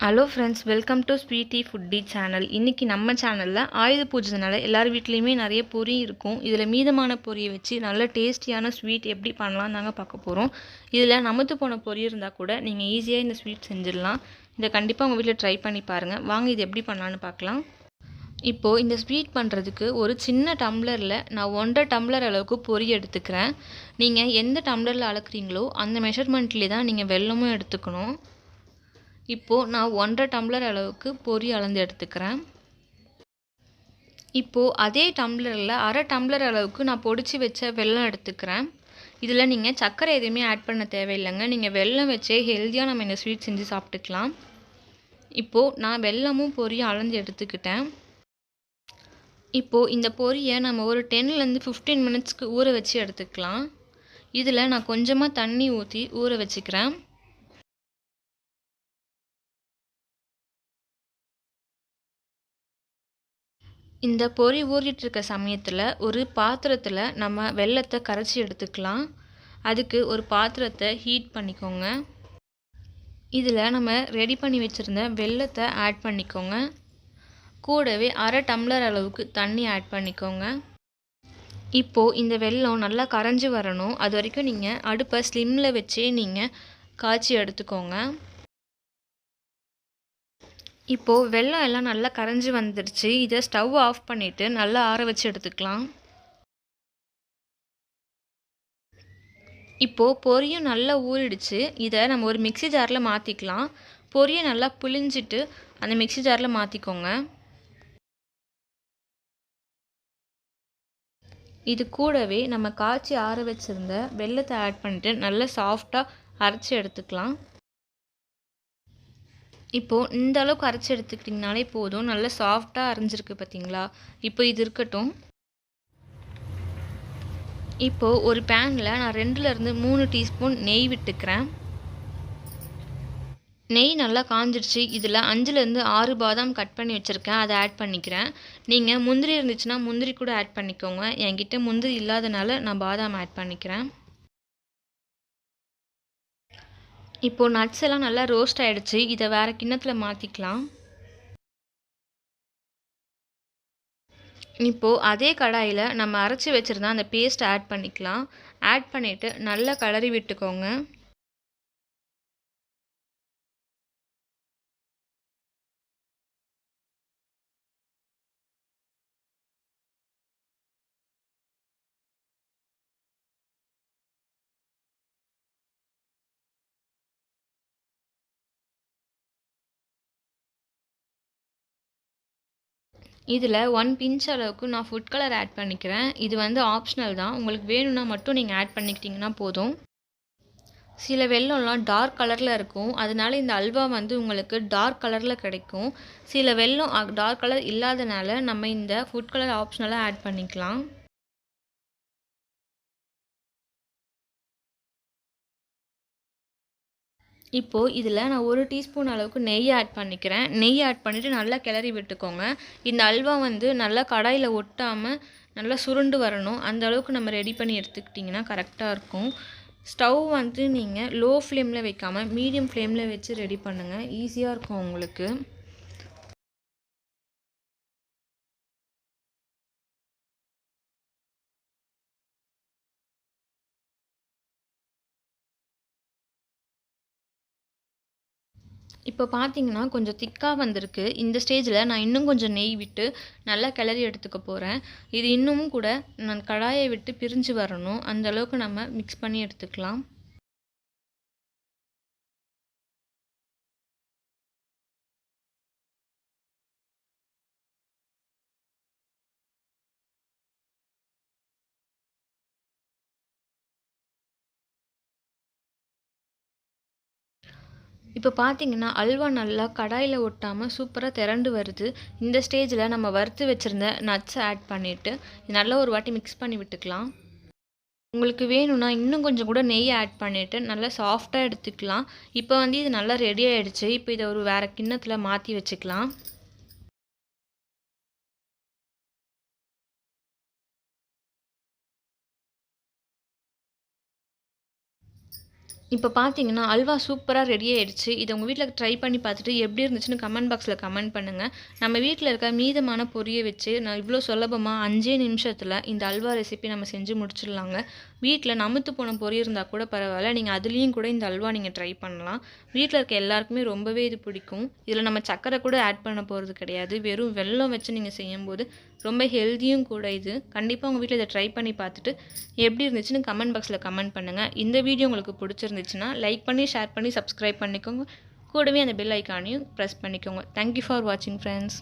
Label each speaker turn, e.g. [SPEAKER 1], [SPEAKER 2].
[SPEAKER 1] Hello friends, welcome to Sweety Foodie channel. இன்றைக்கி நம்ம சேனலில் ஆயுத பூஜைனால எல்லார் வீட்லேயுமே நிறைய பொரி இருக்கும். இதில் மீதமான பொரியை வச்சு நல்ல டேஸ்டியான ஸ்வீட் எப்படி பண்ணலாம் தாங்க பார்க்க போகிறோம். இதில் நமத்து போன பொரி இருந்தால் கூட நீங்கள் ஈஸியாக இந்த ஸ்வீட் செஞ்சிடலாம். இதை கண்டிப்பாக உங்கள் வீட்டில் ட்ரை பண்ணி பாருங்கள். வாங்க இது எப்படி பண்ணலான்னு பார்க்கலாம். இப்போது இந்த ஸ்வீட் பண்ணுறதுக்கு ஒரு சின்ன டம்ளரில் நான் 1.5 டம்ளர் அளவுக்கு பொரி எடுத்துக்கிறேன். நீங்கள் எந்த டம்ளரில் அளக்குறீங்களோ அந்த மெஷர்மெண்ட்லேயே தான் நீங்கள் வெல்லமும் எடுத்துக்கணும். இப்போது நான் 1.5 டம்ளர் அளவுக்கு பொரி அளந்து எடுத்துக்கிறேன். இப்போது அதே டம்ளரில் 1/2 டம்ளர் அளவுக்கு நான் பொடிச்சு வச்ச வெல்லம் எடுத்துக்கிறேன். இதில் நீங்கள் சர்க்கரை எதுவுமே ஆட் பண்ண தேவையில்லைங்க. நீங்கள் வெல்லம் வச்சே ஹெல்த்தியாக நம்ம இந்த ஸ்வீட் செஞ்சு சாப்பிட்டுக்கலாம். இப்போது நான் வெல்லமும் பொரியும் அளந்து எடுத்துக்கிட்டேன். இப்போது இந்த பொரியை நம்ம ஒரு 10லேருந்து 15 மினிட்ஸ்க்கு ஊற வச்சு எடுத்துக்கலாம். இதில் நான் கொஞ்சமாக தண்ணி ஊற்றி ஊற வச்சுக்கிறேன். இந்த பொரி ஊறிட்டுருக்க சமயத்தில் ஒரு பாத்திரத்தில் நம்ம வெல்லத்தை கரைச்சி எடுத்துக்கலாம். அதுக்கு ஒரு பாத்திரத்தை ஹீட் பண்ணிக்கோங்க. இதில் நம்ம ரெடி பண்ணி வச்சுருந்த வெல்லத்தை ஆட் பண்ணிக்கோங்க. கூடவே 1/2 டம்ளர் அளவுக்கு தண்ணி ஆட் பண்ணிக்கோங்க. இப்போது இந்த வெல்லம் நல்லா கரைஞ்சி வரணும். அது வரைக்கும் நீங்கள் அடுப்பை ஸ்லிம்மில் வச்சே நீங்கள் காய்ச்சி எடுத்துக்கோங்க. இப்போது வெல்லம் எல்லாம் நல்லா கரைஞ்சி வந்துடுச்சு. இதை ஸ்டவ் ஆஃப் பண்ணிவிட்டு நல்லா ஆற வச்சு எடுத்துக்கலாம். இப்போது பொரியும் நல்லா ஊறிடுச்சு. இதை நம்ம ஒரு மிக்ஸி ஜாரில் மாற்றிக்கலாம். பொரியை நல்லா புழிஞ்சிட்டு அந்த மிக்ஸி ஜாரில் மாற்றிக்கோங்க. இது கூடவே நம்ம காய்ச்சி ஆற வச்சுருந்த வெல்லத்தை ஆட் பண்ணிவிட்டு நல்லா சாஃப்டாக அரைச்சி எடுத்துக்கலாம். இப்போது இந்த அளவுக்கு அரைச்சி எடுத்துக்கிட்டிங்கனாலே போதும். நல்லா சாஃப்டாக அரைஞ்சிருக்கு பார்த்தீங்களா? இப்போ இது இருக்கட்டும். இப்போது ஒரு பேனில் நான் 2லேருந்து 3 டீஸ்பூன் நெய் விட்டுக்கிறேன். நெய் நல்லா காஞ்சிடுச்சு. இதில் 5லேருந்து 6 பாதாம் கட் பண்ணி வச்சுருக்கேன். அதை ஆட் பண்ணிக்கிறேன். நீங்கள் முந்திரி இருந்துச்சுன்னா முந்திரி கூட ஆட் பண்ணிக்கோங்க. என்கிட்ட முந்திரி இல்லாதனால நான் பாதாம் ஆட் பண்ணிக்கிறேன். இப்போது நட்ஸ் எல்லாம் நல்லா ரோஸ்ட் ஆகிடுச்சு. இதை வேறு கிண்ணத்தில் மாற்றிக்கலாம். இப்போது அதே கடாயில் நம்ம அரைச்சி வச்சுருந்தா அந்த பேஸ்ட் ஆட் பண்ணிக்கலாம். ஆட் பண்ணிவிட்டு நல்லா கிளறி விட்டுக்கோங்க. இதில் 1 பிஞ்ச் அளவுக்கு நான் ஃபுட் கலர் ஆட் பண்ணிக்கிறேன். இது வந்து ஆப்ஷனல் தான். உங்களுக்கு வேணும்னா மட்டும் நீங்கள் ஆட் பண்ணிக்கிட்டிங்கன்னா போதும். சில வெல்லம்லாம் டார்க் கலரில் இருக்கும். அதனால இந்த அல்வா வந்து உங்களுக்கு டார்க் கலரில் கிடைக்கும். சில வெல்லம் டார்க் கலர் இல்லாதனால நம்ம இந்த ஃபுட் கலர் ஆப்ஷனலாக ஆட் பண்ணிக்கலாம். இப்போது இதில் நான் 1 டீஸ்பூன் அளவுக்கு நெய் ஆட் பண்ணிக்கிறேன். நெய் ஆட் பண்ணிவிட்டு நல்லா கிளறி விட்டுக்கோங்க. இந்த அல்வா வந்து நல்லா கடாயில் ஒட்டாமல் நல்லா சுருண்டு வரணும். அந்த அளவுக்கு நம்ம ரெடி பண்ணி எடுத்துக்கிட்டிங்கன்னா கரெக்டாக இருக்கும். ஸ்டவ் வந்து நீங்கள் லோ ஃப்ளேமில் வைக்காமல் மீடியம் ஃப்ளேமில் வச்சு ரெடி பண்ணுங்கள். ஈஸியாக இருக்கும் உங்களுக்கு. இப்போ பார்த்தீங்கன்னா கொஞ்சம் திக்காக வந்திருக்கு. இந்த ஸ்டேஜில் நான் இன்னும் கொஞ்சம் நெய் விட்டு நல்லா கிளறி எடுத்துக்க போகிறேன். இது இன்னமும் கூட நான் கடாயை விட்டு பிரிஞ்சு வரணும். அந்த அளவுக்கு நம்ம மிக்ஸ் பண்ணி எடுத்துக்கலாம். இப்போ பார்த்தீங்கன்னா அல்வா நல்லா கடாயில் ஒட்டாமல் சூப்பராக திரண்டு வருது. இந்த ஸ்டேஜில் நம்ம வறுத்து வச்சுருந்த நட்ஸை ஆட் பண்ணிவிட்டு நல்லா ஒரு வாட்டி மிக்ஸ் பண்ணி விட்டுக்கலாம். உங்களுக்கு வேணும்னா இன்னும் கொஞ்சம் கூட நெய் ஆட் பண்ணிவிட்டு நல்லா சாஃப்டாக எடுத்துக்கலாம். இப்போ வந்து இது நல்லா ரெடி ஆகிடுச்சு. இப்போ இதை ஒரு வேறு கிண்ணத்தில் மாற்றி வச்சுக்கலாம். இப்போ பார்த்தீங்கன்னா, அல்வா சூப்பரா ரெடி ஆயிடுச்சு. இத உங்க வீட்ல ட்ரை பண்ணி பார்த்துட்டு எப்படி இருந்துச்சுன்னு கமெண்ட் பாக்ஸ்ல கமெண்ட் பண்ணுங்க. நம்ம வீட்ல இருக்க மீதமான பொரிய வச்சு நான் இவ்ளோ சுலபமா 5 நிமிஷத்துல இந்த அல்வா ரெசிபி நம்ம செஞ்சு முடிச்சிடலாங்க. வீட்ல நமுத்து போன பொரி இருந்தா கூட பரவால்ல. நீங்க அதுலயும் கூட இந்த அல்வா நீங்க ட்ரை பண்ணலாம். வீட்ல இருக்க எல்லாருக்குமே ரொம்பவே இது பிடிக்கும். இதுல நம்ம சர்க்கரை கூட ஆட் பண்ண போறது கிடையாது. வெறும் வெல்லம் வச்சு நீங்க செய்யும்போது ரொம்ப ஹெல்தியும் கூட இது. கண்டிப்பா உங்க வீட்ல இத ட்ரை பண்ணி பார்த்துட்டு எப்படி இருந்துச்சுன்னு கமெண்ட் பாக்ஸ்ல கமெண்ட் பண்ணுங்க. இந்த வீடியோ உங்களுக்கு பிடிச்சிருந்துச்சுன்னா லைக் பண்ணி, ஷேர் பண்ணி, சப்ஸ்கிரைப் பண்ணிக்கோங்க. கூடவே அந்த பெல் ஐகானையும் பிரஸ் பண்ணிக்கோங்க. தேங்க் யூ ஃபார் வாட்சிங் ஃப்ரெண்ட்ஸ்.